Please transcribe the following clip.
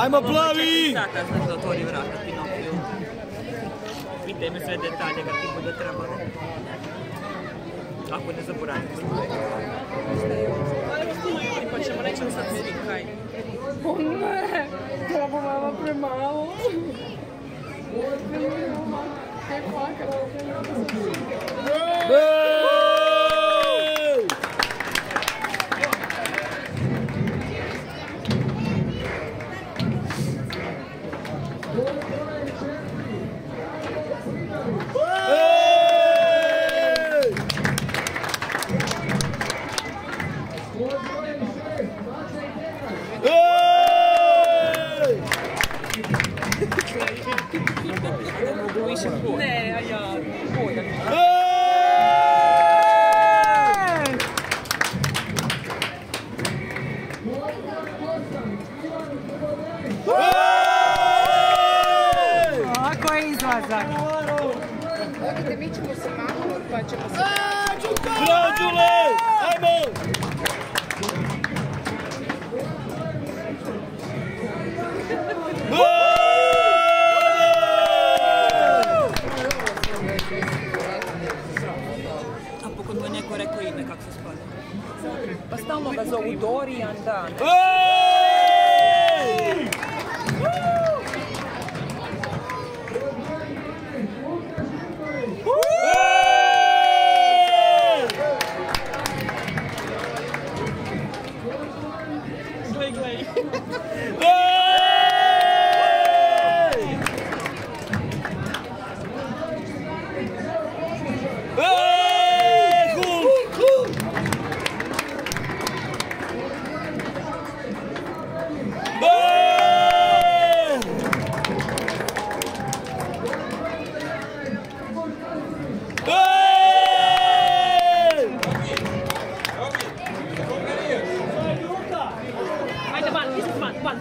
Ajmo plavi! Sata znaš da otvori vrata Pinokiju. Pitaj me sve detalje kad ti bude trebalo. Ako ne zaboravim. Ajmo stilo Juri pa ćemo nećemo sad svi kaj. O ne, to bo mama premalo. Kaj plakat. Ne, a ja hodam. Ovako je izlazak. Odite, mi ćemo se maknuti pa ćemo se... Bravo, Đule! Ajmo! A pokod mu je neko rekao ime kako se spada. Pa stalno ga zovu Dorijan, da. Glej, glej. Ajde van, izlaz van, van.